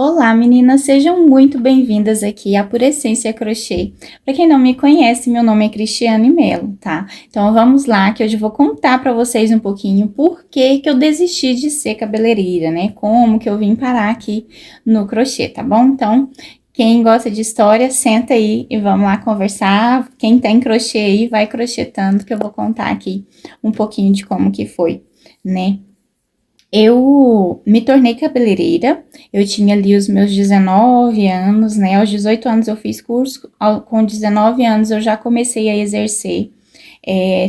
Olá, meninas, sejam muito bem-vindas aqui à Pura Essência Crochê. Para quem não me conhece, meu nome é Cristiane Melo, tá? Então vamos lá, que hoje eu vou contar para vocês um pouquinho por que eu desisti de ser cabeleireira, né? Como que eu vim parar aqui no crochê, tá bom? Então, quem gosta de história, senta aí e vamos lá conversar. Quem tem crochê aí, vai crochetando, que eu vou contar aqui um pouquinho de como que foi, né? Eu me tornei cabeleireira, eu tinha ali os meus 19 anos, né? Aos 18 anos eu fiz curso, com 19 anos eu já comecei a exercer.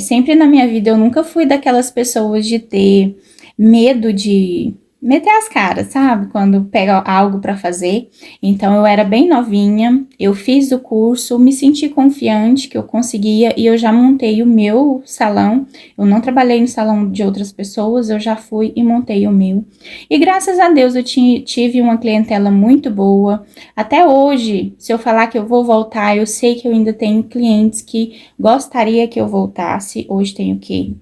Sempre na minha vida eu nunca fui daquelas pessoas de ter medo de meter as caras, sabe? Quando pega algo para fazer. Então eu era bem novinha, eu fiz o curso, me senti confiante que eu conseguia e eu já montei o meu salão. Eu não trabalhei no salão de outras pessoas, eu já fui e montei o meu. E graças a Deus eu tive uma clientela muito boa. Até hoje, se eu falar que eu vou voltar, eu sei que eu ainda tenho clientes que gostaria que eu voltasse. Hoje tenho o quê?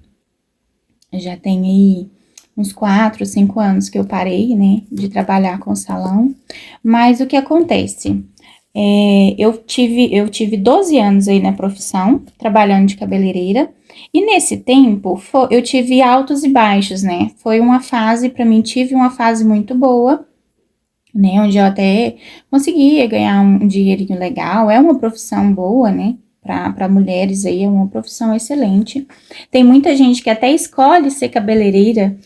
Já tem aí uns 4, 5 anos que eu parei, né, de trabalhar com salão. Mas o que acontece? Eu tive 12 anos aí na profissão, trabalhando de cabeleireira. E nesse tempo, eu tive altos e baixos, né? Foi uma fase, para mim, tive uma fase muito boa, né? Onde eu até conseguia ganhar um dinheirinho legal. É uma profissão boa, né? Para mulheres aí, é uma profissão excelente. Tem muita gente que até escolhe ser cabeleireira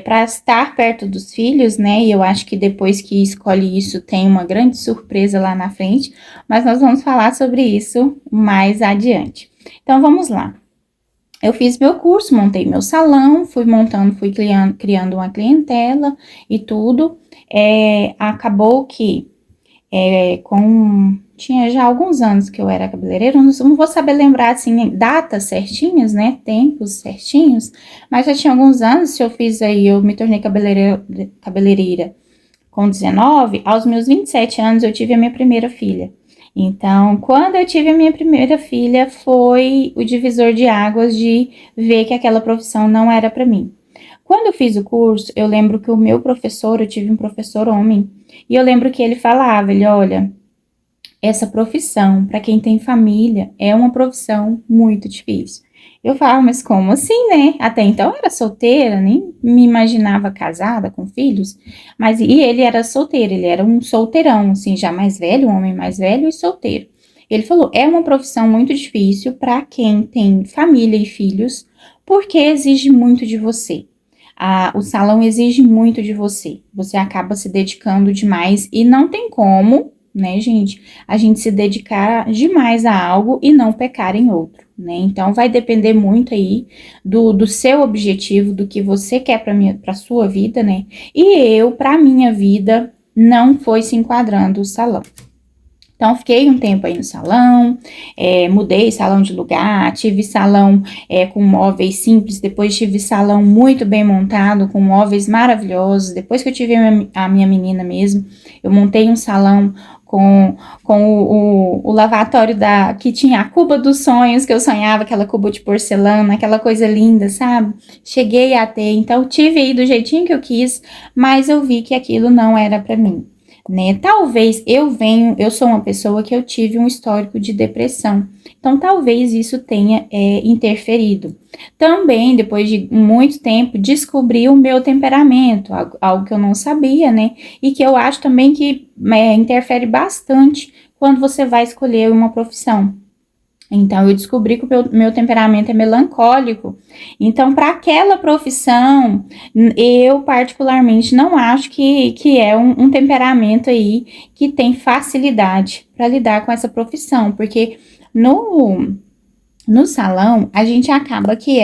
para estar perto dos filhos, né? E eu acho que depois que escolhe isso, tem uma grande surpresa lá na frente. Mas nós vamos falar sobre isso mais adiante. Então, vamos lá. Eu fiz meu curso, montei meu salão, fui montando, fui criando uma clientela e tudo. Acabou que tinha já alguns anos que eu era cabeleireira, não vou saber lembrar assim datas certinhas, né, tempos certinhos, mas já tinha alguns anos. Se eu fiz aí, eu me tornei cabeleireira com 19, aos meus 27 anos eu tive a minha primeira filha. Então, quando eu tive a minha primeira filha, foi o divisor de águas de ver que aquela profissão não era para mim. Quando eu fiz o curso, eu lembro que o meu professor, eu tive um professor homem, e eu lembro que ele falava, olha, essa profissão, para quem tem família, é uma profissão muito difícil. Eu falava, mas como assim, né? Até então eu era solteira, nem me imaginava casada com filhos, mas e ele era solteiro, ele era um solteirão, assim, já mais velho, um homem mais velho e solteiro. Ele falou, é uma profissão muito difícil para quem tem família e filhos, porque exige muito de você. O salão exige muito de você. Você acaba se dedicando demais e não tem como, né, gente, a gente se dedicar demais a algo e não pecar em outro, né? Então vai depender muito aí do seu objetivo, do que você quer para sua vida, né? E eu, para minha vida, não foi se enquadrando o salão. Então, fiquei um tempo aí no salão, mudei salão de lugar, tive salão com móveis simples, depois tive salão muito bem montado, com móveis maravilhosos. Depois que eu tive a minha menina mesmo, eu montei um salão com o lavatório que tinha a cuba dos sonhos, que eu sonhava, aquela cuba de porcelana, aquela coisa linda, sabe? Cheguei a ter, então tive aí do jeitinho que eu quis, mas eu vi que aquilo não era para mim, né? Talvez eu sou uma pessoa que eu tive um histórico de depressão, então talvez isso tenha interferido. Também, depois de muito tempo, descobri o meu temperamento, algo que eu não sabia, né? E que eu acho também que interfere bastante quando você vai escolher uma profissão. Então, eu descobri que o meu temperamento é melancólico. Então, para aquela profissão, eu particularmente não acho que é um temperamento aí que tem facilidade para lidar com essa profissão, porque no salão, a gente acaba que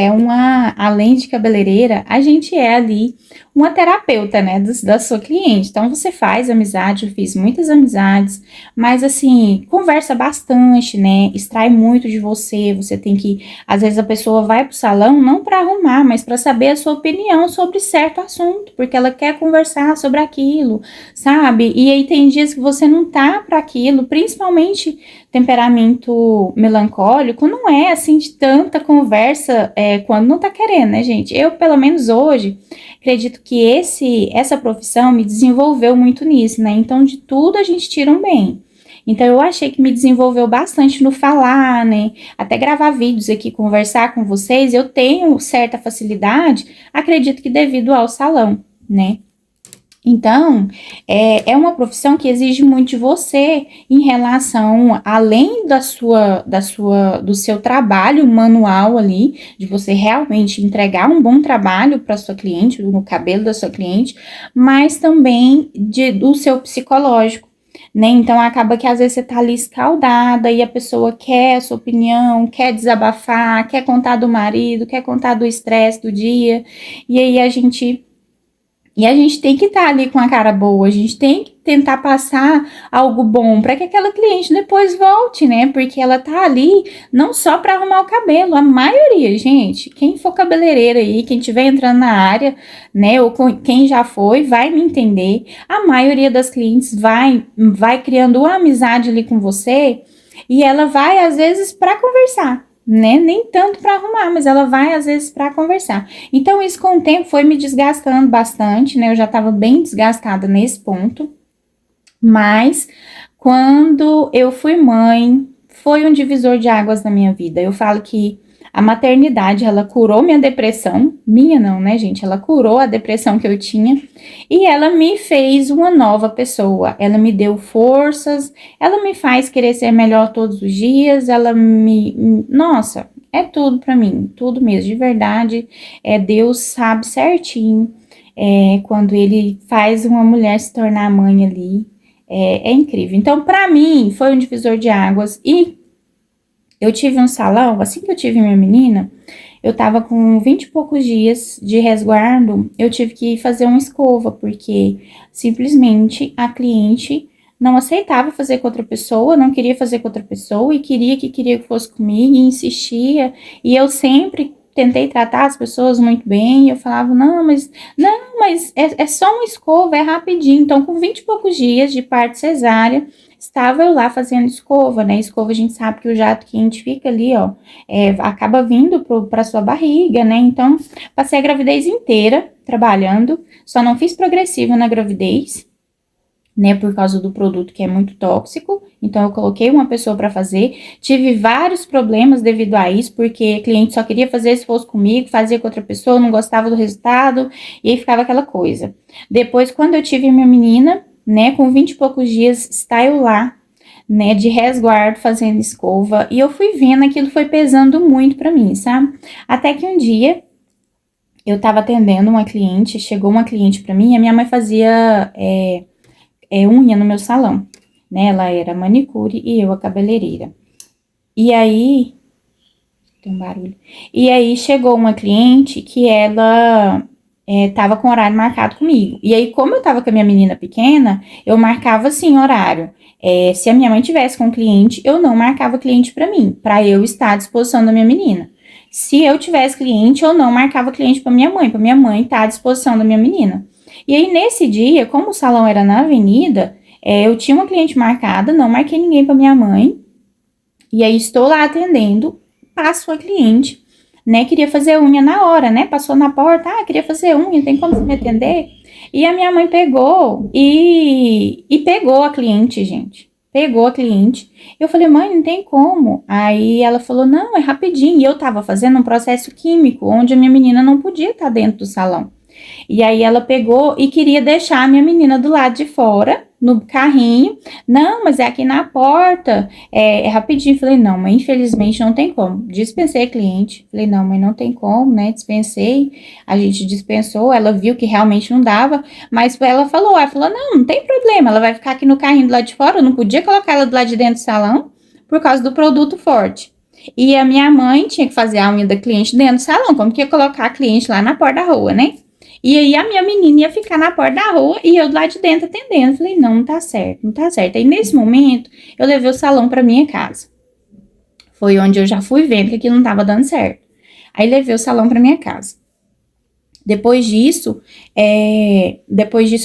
além de cabeleireira, a gente é ali uma terapeuta, né, da sua cliente. Então, você faz amizade, eu fiz muitas amizades, mas assim, conversa bastante, né, extrai muito de você. Você tem que, às vezes a pessoa vai pro salão não para arrumar, mas para saber a sua opinião sobre certo assunto, porque ela quer conversar sobre aquilo, sabe? E aí tem dias que você não tá para aquilo, principalmente temperamento melancólico, não é assim de tanta conversa quando não tá querendo, né, gente? Eu, pelo menos hoje, acredito que essa profissão me desenvolveu muito nisso, né? Então, de tudo a gente tira um bem. Então, eu achei que me desenvolveu bastante no falar, né? Até gravar vídeos aqui, conversar com vocês, eu tenho certa facilidade, acredito que devido ao salão, né? Então, é uma profissão que exige muito de você em relação, além do seu trabalho manual ali, de você realmente entregar um bom trabalho para sua cliente, no cabelo da sua cliente, mas também do seu psicológico, né? Então, acaba que às vezes você tá ali escaldada e a pessoa quer a sua opinião, quer desabafar, quer contar do marido, quer contar do estresse do dia, e aí a gente tem que estar ali com a cara boa, a gente tem que tentar passar algo bom para que aquela cliente depois volte, né? Porque ela tá ali não só para arrumar o cabelo, a maioria, gente, quem for cabeleireira aí, quem estiver entrando na área, né, ou quem já foi, vai me entender. A maioria das clientes vai criando uma amizade ali com você e ela vai às vezes para conversar, né? Nem tanto para arrumar, mas ela vai às vezes para conversar. Então, isso com o tempo foi me desgastando bastante, né? Eu já estava bem desgastada nesse ponto, mas quando eu fui mãe, foi um divisor de águas na minha vida. Eu falo que a maternidade, ela curou minha depressão, minha não, né, gente? Ela curou a depressão que eu tinha e ela me fez uma nova pessoa. Ela me deu forças, ela me faz querer ser melhor todos os dias, nossa, é tudo pra mim, tudo mesmo, de verdade. Deus sabe certinho, quando ele faz uma mulher se tornar mãe ali, é incrível. Então, pra mim, foi um divisor de águas e eu tive um salão, assim que eu tive minha menina, eu tava com 20 e poucos dias de resguardo, eu tive que fazer uma escova, porque simplesmente a cliente não aceitava fazer com outra pessoa, não queria fazer com outra pessoa e queria que fosse comigo e insistia, e eu sempre tentei tratar as pessoas muito bem, eu falava, não, mas é só uma escova, é rapidinho. Então, com 20 e poucos dias de parto cesárea, estava eu lá fazendo escova, né? Escova a gente sabe que o jato quente fica ali, ó, acaba vindo para sua barriga, né? Então, passei a gravidez inteira trabalhando, só não fiz progressiva na gravidez, né, por causa do produto que é muito tóxico, então eu coloquei uma pessoa para fazer, tive vários problemas devido a isso, porque o cliente só queria fazer se fosse comigo, fazia com outra pessoa, não gostava do resultado, e aí ficava aquela coisa. Depois, quando eu tive minha menina, né, com 20 e poucos dias, está eu lá, né, de resguardo, fazendo escova, e eu fui vendo, aquilo foi pesando muito para mim, sabe? Até que um dia, eu tava atendendo uma cliente, chegou uma cliente para mim, a minha mãe fazia unha no meu salão, né? Ela era manicure e eu a cabeleireira. E aí, tem um barulho. E aí chegou uma cliente que ela tava com horário marcado comigo. E aí, como eu tava com a minha menina pequena, eu marcava assim horário. Se a minha mãe tivesse com cliente, eu não marcava cliente para mim, para eu estar à disposição da minha menina. Se eu tivesse cliente, eu não marcava cliente para minha mãe estar à disposição da minha menina. E aí, nesse dia, como o salão era na avenida, eu tinha uma cliente marcada, não marquei ninguém para minha mãe. E aí, estou lá atendendo, passo a cliente, né? Queria fazer unha na hora, né? Passou na porta, queria fazer unha, tem como você me atender? E a minha mãe pegou e pegou a cliente, gente. Pegou a cliente. Eu falei, mãe, não tem como. Aí ela falou, não, é rapidinho. E eu tava fazendo um processo químico, onde a minha menina não podia estar dentro do salão. E aí ela pegou e queria deixar a minha menina do lado de fora, no carrinho. Não, mas é aqui na porta, é rapidinho. Falei, não, mas infelizmente não tem como. Dispensei a cliente. Falei, não, mas não tem como, né? Dispensei. A gente dispensou, ela viu que realmente não dava, mas ela falou, não tem problema, ela vai ficar aqui no carrinho do lado de fora, eu não podia colocar ela do lado de dentro do salão, por causa do produto forte. E a minha mãe tinha que fazer a unha da cliente dentro do salão, como que ia colocar a cliente lá na porta da rua, né? E aí a minha menina ia ficar na porta da rua e eu lá de dentro atendendo. Falei, não tá certo, não tá certo. Aí nesse momento eu levei o salão pra minha casa. Foi onde eu já fui vendo que aquilo não tava dando certo. Aí levei o salão pra minha casa. Depois disso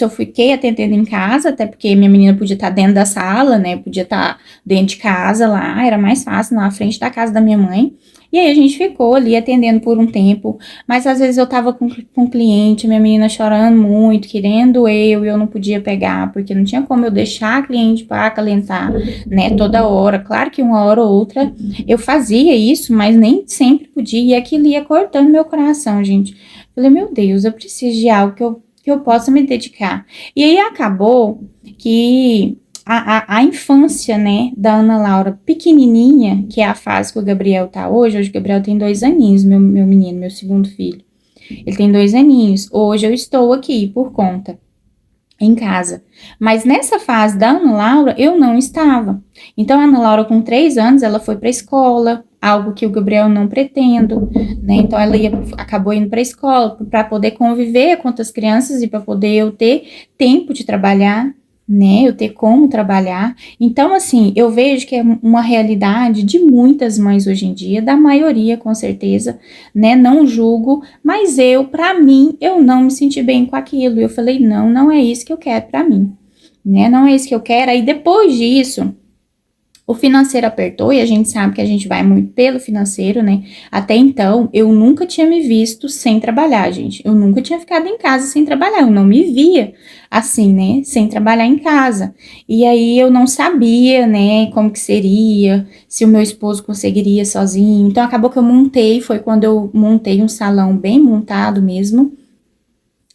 eu fiquei atendendo em casa, até porque minha menina podia estar dentro da sala, né? Podia estar dentro de casa lá, era mais fácil, na frente da casa da minha mãe. E aí a gente ficou ali atendendo por um tempo, mas às vezes eu tava com um cliente, minha menina chorando muito, querendo e eu não podia pegar, porque não tinha como eu deixar a cliente para acalentar, né, toda hora. Claro que uma hora ou outra eu fazia isso, mas nem sempre podia, e aquilo ia cortando meu coração, gente. Falei, meu Deus, eu preciso de algo que eu possa me dedicar. E aí acabou que a infância, né, da Ana Laura pequenininha, que é a fase que o Gabriel tá hoje o Gabriel tem 2 aninhos, meu menino, meu segundo filho. Ele tem 2 aninhos. Hoje eu estou aqui por conta, em casa. Mas nessa fase da Ana Laura, eu não estava. Então, a Ana Laura, com 3 anos, ela foi para a escola, algo que o Gabriel não pretendo, né? Então, acabou indo para a escola para poder conviver com outras crianças e para poder eu ter tempo de trabalhar, né? Eu ter como trabalhar. Então, assim, eu vejo que é uma realidade de muitas mães hoje em dia, da maioria, com certeza, né? Não julgo, mas para mim, eu não me senti bem com aquilo. Eu falei, não, não é isso que eu quero para mim, né? Não é isso que eu quero. Aí depois disso, o financeiro apertou e a gente sabe que a gente vai muito pelo financeiro, né? Até então, eu nunca tinha me visto sem trabalhar, gente. Eu nunca tinha ficado em casa sem trabalhar. Eu não me via assim, né? Sem trabalhar em casa. E aí eu não sabia, né? Como que seria, se o meu esposo conseguiria sozinho. Então acabou que eu montei. Foi quando eu montei um salão bem montado mesmo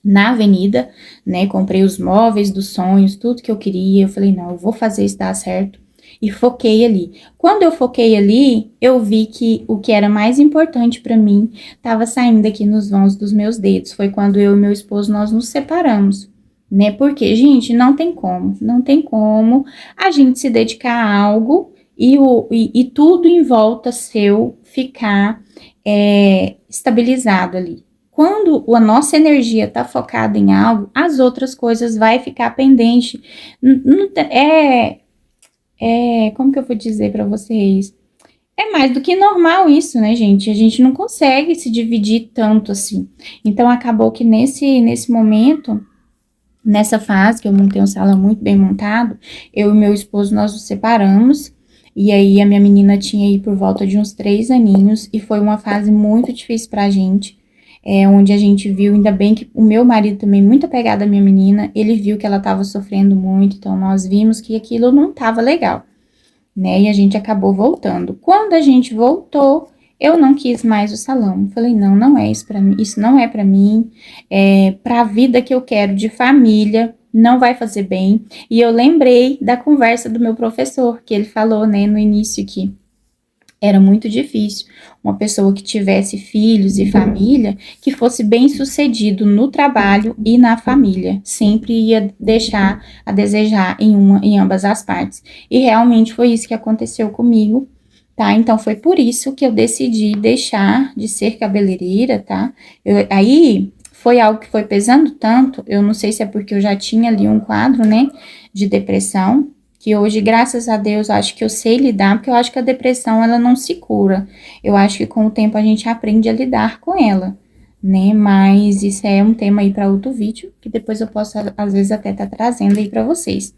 na avenida, né? Comprei os móveis dos sonhos, tudo que eu queria. Eu falei, não, eu vou fazer isso dar certo. E foquei ali. Quando eu foquei ali, eu vi que o que era mais importante para mim estava saindo aqui nos vãos dos meus dedos. Foi quando eu e meu esposo nós nos separamos, né? Porque, gente, não tem como a gente se dedicar a algo e tudo em volta seu ficar estabilizado ali. Quando a nossa energia está focada em algo, as outras coisas vai ficar pendente. Como que eu vou dizer para vocês? É mais do que normal isso, né, gente? A gente não consegue se dividir tanto assim. Então, acabou que nesse momento, nessa fase, que eu montei um salão muito bem montado, eu e meu esposo, nós nos separamos. E aí, a minha menina tinha aí por volta de uns 3 aninhos. E foi uma fase muito difícil pra gente. Onde a gente viu, ainda bem que o meu marido também, muito apegado à minha menina, ele viu que ela estava sofrendo muito, então nós vimos que aquilo não estava legal, né? E a gente acabou voltando. Quando a gente voltou, eu não quis mais o salão. Falei, não, não é isso para mim, isso não é para mim, para a vida que eu quero de família, não vai fazer bem. E eu lembrei da conversa do meu professor, que ele falou, né, no início que era muito difícil uma pessoa que tivesse filhos e família que fosse bem sucedido no trabalho e na família. Sempre ia deixar a desejar em ambas as partes. E realmente foi isso que aconteceu comigo, tá? Então foi por isso que eu decidi deixar de ser cabeleireira, tá? Aí foi algo que foi pesando tanto, eu não sei se é porque eu já tinha ali um quadro, né, de depressão, que hoje, graças a Deus, acho que eu sei lidar, porque eu acho que a depressão, ela não se cura. Eu acho que com o tempo a gente aprende a lidar com ela, né? Mas isso é um tema aí para outro vídeo, que depois eu posso, às vezes, até estar trazendo aí para vocês.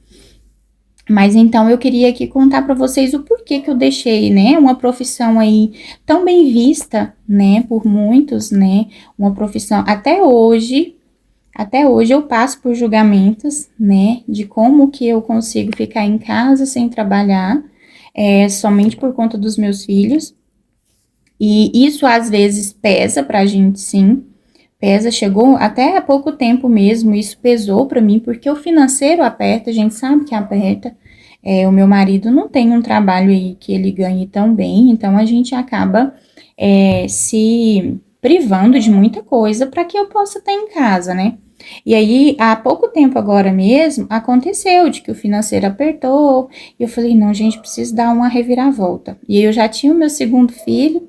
Mas então eu queria aqui contar para vocês o porquê que eu deixei, né? Uma profissão aí tão bem vista, né, por muitos, né? Uma profissão até hoje eu passo por julgamentos, né, de como que eu consigo ficar em casa sem trabalhar, somente por conta dos meus filhos. E isso às vezes pesa pra gente, sim. Pesa, chegou até há pouco tempo mesmo, isso pesou pra mim, porque o financeiro aperta, a gente sabe que aperta. O meu marido não tem um trabalho aí que ele ganhe tão bem, então a gente acaba se privando de muita coisa para que eu possa estar em casa, né? E aí, há pouco tempo agora mesmo, aconteceu de que o financeiro apertou, e eu falei, não, gente, preciso dar uma reviravolta. E aí eu já tinha o meu segundo filho,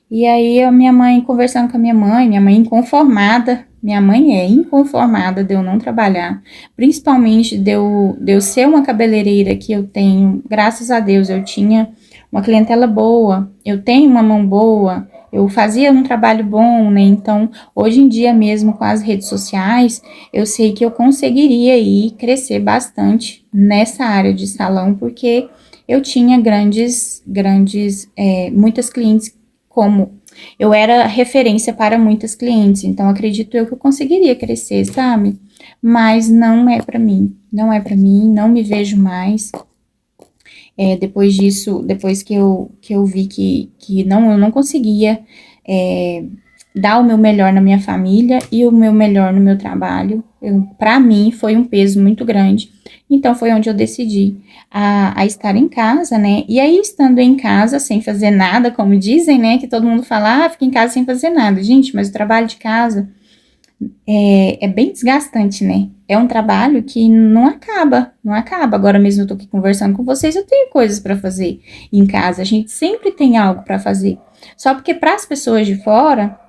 e aí a minha mãe, conversando com a minha mãe inconformada, minha mãe é inconformada de eu não trabalhar, principalmente de eu ser uma cabeleireira que eu tenho, graças a Deus, eu tinha uma clientela boa, eu tenho uma mão boa, eu fazia um trabalho bom, né? Então, hoje em dia mesmo com as redes sociais, eu sei que eu conseguiria aí crescer bastante nessa área de salão, porque eu tinha muitas clientes como eu era referência para muitas clientes, então acredito eu que eu conseguiria crescer, sabe? Mas não é pra mim, não é pra mim, não me vejo mais. Depois disso, depois que eu vi que não, eu não conseguia é, dar o meu melhor na minha família e o meu melhor no meu trabalho, para mim foi um peso muito grande. Então foi onde eu decidi a estar em casa, né? E aí, estando em casa, sem fazer nada, como dizem, né? Que todo mundo fala, fica em casa sem fazer nada. Gente, mas o trabalho de casa é bem desgastante, né? É um trabalho que não acaba, não acaba. Agora mesmo eu tô aqui conversando com vocês, eu tenho coisas para fazer em casa. A gente sempre tem algo para fazer. Só porque para as pessoas de fora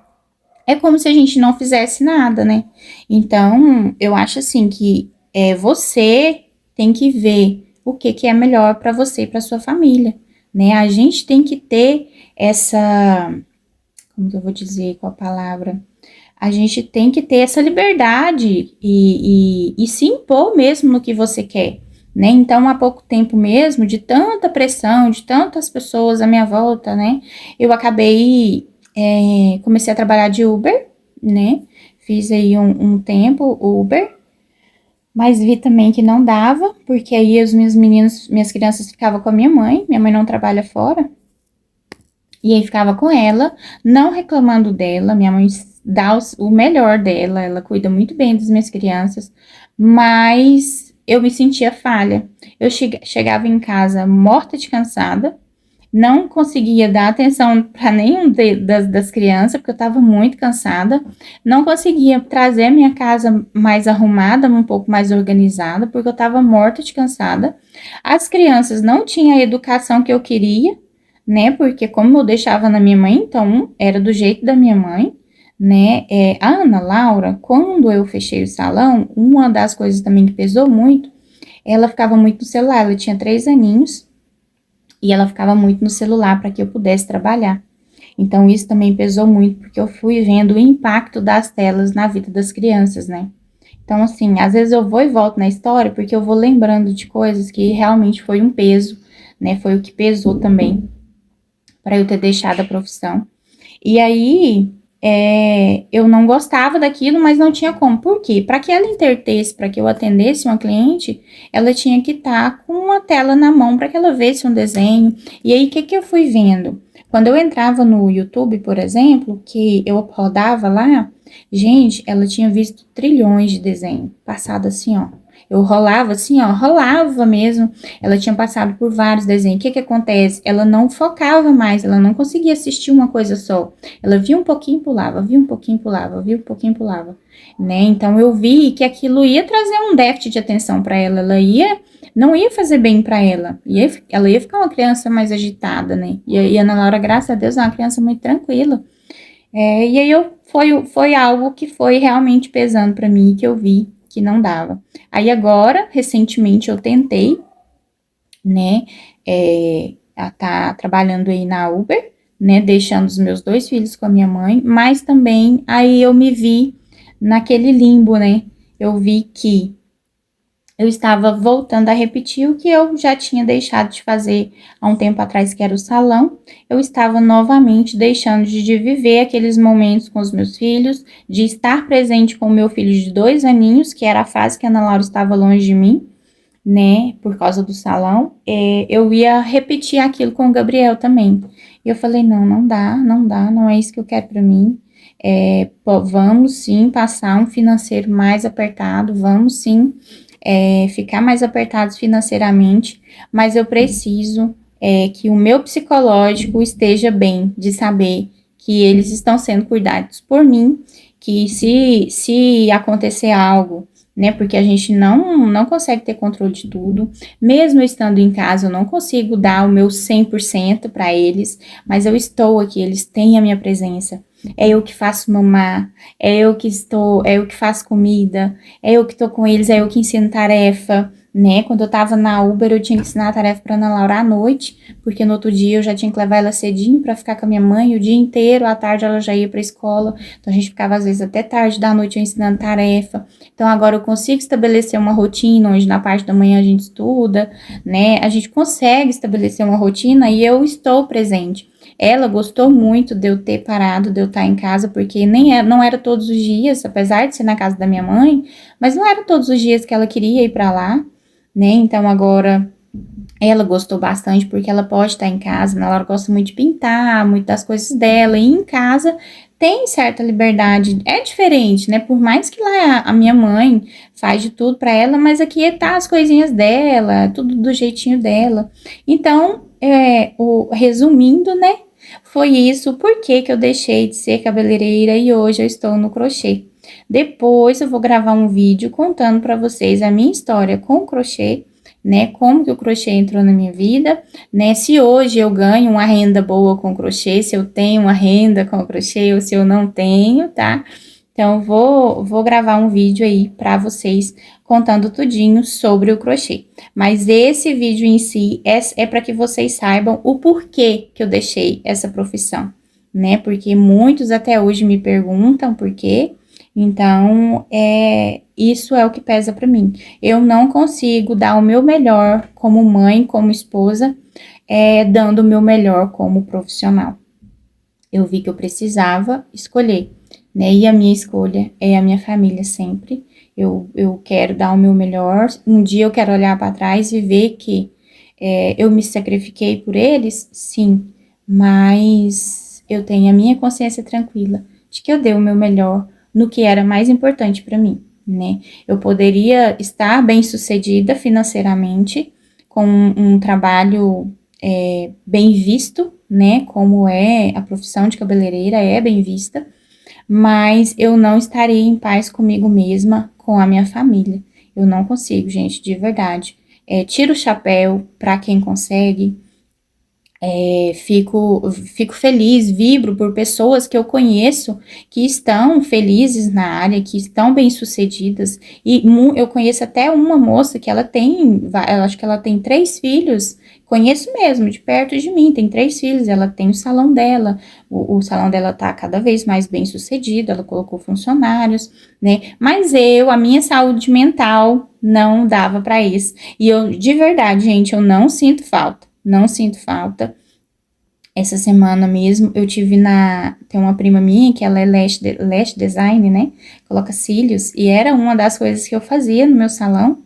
é como se a gente não fizesse nada, né? Então, eu acho assim que você tem que ver o que é melhor para você e para sua família, né? A gente tem que ter essa, como que eu vou dizer, qual a palavra? A gente tem que ter essa liberdade e se impor mesmo no que você quer, né? Então, há pouco tempo mesmo, de tanta pressão, de tantas pessoas à minha volta, né? Eu acabei, comecei a trabalhar de Uber, né? Fiz aí um tempo Uber, mas vi também que não dava, porque aí os meus meninos, minhas crianças ficavam com a minha mãe não trabalha fora, e aí ficava com ela, não reclamando dela, minha mãe dá o melhor dela, ela cuida muito bem das minhas crianças, mas eu me sentia falha. Eu chegava em casa morta de cansada, não conseguia dar atenção para nenhum das crianças, porque eu estava muito cansada, não conseguia trazer a minha casa mais arrumada, um pouco mais organizada, porque eu estava morta de cansada. As crianças não tinham a educação que eu queria, né? Porque como eu deixava na minha mãe, então era do jeito da minha mãe, né? A Ana Laura, quando eu fechei o salão, uma das coisas também que pesou muito, ela ficava muito no celular, ela tinha 3 aninhos, e ela ficava muito no celular para que eu pudesse trabalhar. Então isso também pesou muito, porque eu fui vendo o impacto das telas na vida das crianças, né? Então, assim, às vezes eu vou e volto na história, porque eu vou lembrando de coisas que realmente foi um peso, né? Foi o que pesou também para eu ter deixado a profissão. E aí, eu não gostava daquilo, mas não tinha como. Por quê? Para que ela intertesse, para que eu atendesse uma cliente, ela tinha que estar com uma tela na mão para que ela visse um desenho. E aí, o que eu fui vendo? Quando eu entrava no YouTube, por exemplo, que eu rodava lá, gente, ela tinha visto trilhões de desenhos, passado assim, ó. Eu rolava assim, ó, rolava mesmo. Ela tinha passado por vários desenhos. O que acontece? Ela não focava mais, ela não conseguia assistir uma coisa só. Ela via um pouquinho, pulava, via um pouquinho, pulava, via um pouquinho, pulava, né? Então eu vi que aquilo ia trazer um déficit de atenção para ela. Não ia fazer bem para ela. Ela ia ficar uma criança mais agitada, né? E a Ana Laura, graças a Deus, é uma criança muito tranquila. E aí foi algo que foi realmente pesando para mim, que eu vi que não dava. Aí agora, recentemente, eu tentei, né, tá trabalhando aí na Uber, né, deixando os meus 2 filhos com a minha mãe, mas também aí eu me vi naquele limbo, né, eu vi que eu estava voltando a repetir o que eu já tinha deixado de fazer há um tempo atrás, que era o salão. Eu estava novamente deixando de viver aqueles momentos com os meus filhos, de estar presente com o meu filho de 2 aninhos, que era a fase que a Ana Laura estava longe de mim, né, por causa do salão. Eu ia repetir aquilo com o Gabriel também. E eu falei, não dá, não é isso que eu quero para mim. Vamos sim passar um financeiro mais apertado, vamos sim ficar mais apertados financeiramente, mas eu preciso que o meu psicológico esteja bem, de saber que eles estão sendo cuidados por mim, que se acontecer algo, né, porque a gente não consegue ter controle de tudo, mesmo estando em casa, eu não consigo dar o meu 100% para eles, mas eu estou aqui, eles têm a minha presença. É eu que faço mamar, é eu que faço comida, é eu que tô com eles, é eu que ensino tarefa, né? Quando eu tava na Uber, eu tinha que ensinar a tarefa pra Ana Laura à noite, porque no outro dia eu já tinha que levar ela cedinho pra ficar com a minha mãe, o dia inteiro, à tarde ela já ia pra escola, então a gente ficava às vezes até tarde da noite eu ensinando tarefa. Então agora eu consigo estabelecer uma rotina, onde na parte da manhã a gente estuda, né? A gente consegue estabelecer uma rotina e eu estou presente. Ela gostou muito de eu ter parado, de eu estar em casa, porque não era todos os dias, apesar de ser na casa da minha mãe, mas não era todos os dias que ela queria ir para lá, né? Então agora ela gostou bastante porque ela pode estar em casa, né? Ela gosta muito de pintar, muito das coisas dela, e em casa tem certa liberdade, é diferente, né? Por mais que lá a minha mãe faz de tudo para ela, mas aqui tá as coisinhas dela, tudo do jeitinho dela. Então, resumindo, né? Foi isso, por que eu deixei de ser cabeleireira e hoje eu estou no crochê. Depois eu vou gravar um vídeo contando para vocês a minha história com o crochê, né? Como que o crochê entrou na minha vida, né? Se hoje eu ganho uma renda boa com o crochê, se eu tenho uma renda com o crochê ou se eu não tenho, tá? Então, vou gravar um vídeo aí para vocês contando tudinho sobre o crochê. Mas esse vídeo em si é para que vocês saibam o porquê que eu deixei essa profissão, né? Porque muitos até hoje me perguntam por quê. Então, isso é o que pesa para mim. Eu não consigo dar o meu melhor como mãe, como esposa, dando o meu melhor como profissional. Eu vi que eu precisava escolher, né? E a minha escolha é a minha família sempre. Eu quero dar o meu melhor. Um dia eu quero olhar para trás e ver que eu me sacrifiquei por eles, sim, mas eu tenho a minha consciência tranquila de que eu dei o meu melhor no que era mais importante para mim, né? Eu poderia estar bem-sucedida financeiramente, com um trabalho bem visto, né? Como a profissão de cabeleireira é bem vista, mas eu não estaria em paz comigo mesma, com a minha família. Eu não consigo, gente, de verdade. Tiro o chapéu para quem consegue. Fico feliz, vibro por pessoas que eu conheço que estão felizes na área, que estão bem-sucedidas. E eu conheço até uma moça que eu acho que ela tem 3 filhos, conheço mesmo, de perto de mim, tem 3 filhos, ela tem o salão dela, o salão dela tá cada vez mais bem-sucedido, ela colocou funcionários, né? Mas a minha saúde mental não dava para isso. E eu, de verdade, gente, eu não sinto falta. Não sinto falta. Essa semana mesmo, eu tive tem uma prima minha que ela é lash design, né? Coloca cílios. E era uma das coisas que eu fazia no meu salão.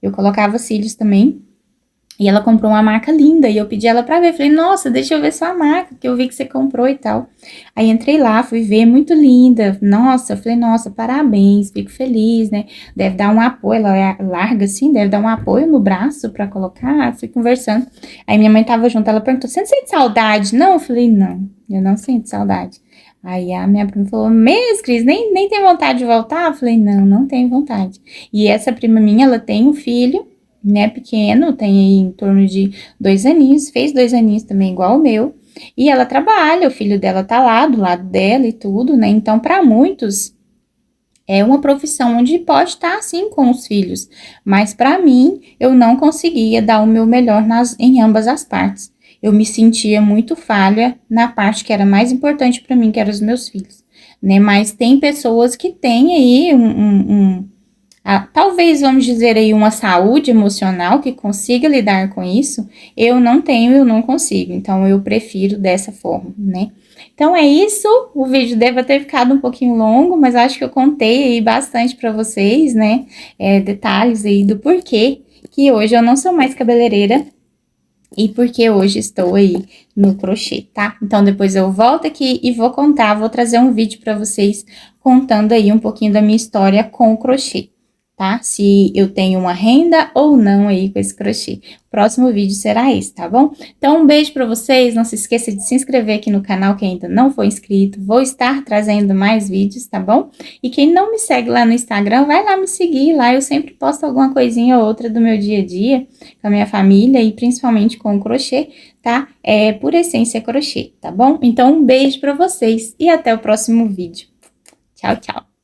Eu colocava cílios também. E ela comprou uma marca linda, e eu pedi ela pra ver, falei, nossa, deixa eu ver sua marca, que eu vi que você comprou e tal. Aí entrei lá, fui ver, muito linda, nossa, eu falei, nossa, parabéns, fico feliz, né, deve dar um apoio, ela é larga assim, deve dar um apoio no braço pra colocar, fui conversando. Aí minha mãe tava junto, ela perguntou, você não sente saudade? Não, eu falei, não, eu não sinto saudade. Aí a minha prima falou, mesmo, Cris, nem tem vontade de voltar? Eu falei, não tenho vontade. E essa prima minha, ela tem um filho, né, pequeno, tem aí em torno de 2 aninhos, fez 2 aninhos também igual o meu, e ela trabalha, o filho dela tá lá, do lado dela e tudo, né, então para muitos é uma profissão onde pode estar assim com os filhos, mas para mim, eu não conseguia dar o meu melhor em ambas as partes, eu me sentia muito falha na parte que era mais importante para mim, que eram os meus filhos, né, mas tem pessoas que têm aí talvez, vamos dizer aí, uma saúde emocional que consiga lidar com isso, eu não tenho, eu não consigo, então eu prefiro dessa forma, né? Então é isso, o vídeo deve ter ficado um pouquinho longo, mas acho que eu contei aí bastante para vocês, né? Detalhes aí do porquê que hoje eu não sou mais cabeleireira e porque hoje estou aí no crochê, tá? Então depois eu volto aqui e vou trazer um vídeo para vocês contando aí um pouquinho da minha história com o crochê, tá? Se eu tenho uma renda ou não aí com esse crochê. O próximo vídeo será esse, tá bom? Então, um beijo pra vocês, não se esqueça de se inscrever aqui no canal quem ainda não foi inscrito, vou estar trazendo mais vídeos, tá bom? E quem não me segue lá no Instagram, vai lá me seguir, lá eu sempre posto alguma coisinha ou outra do meu dia a dia, com a minha família e principalmente com o crochê, tá? Por essência crochê, tá bom? Então, um beijo pra vocês e até o próximo vídeo. Tchau, tchau!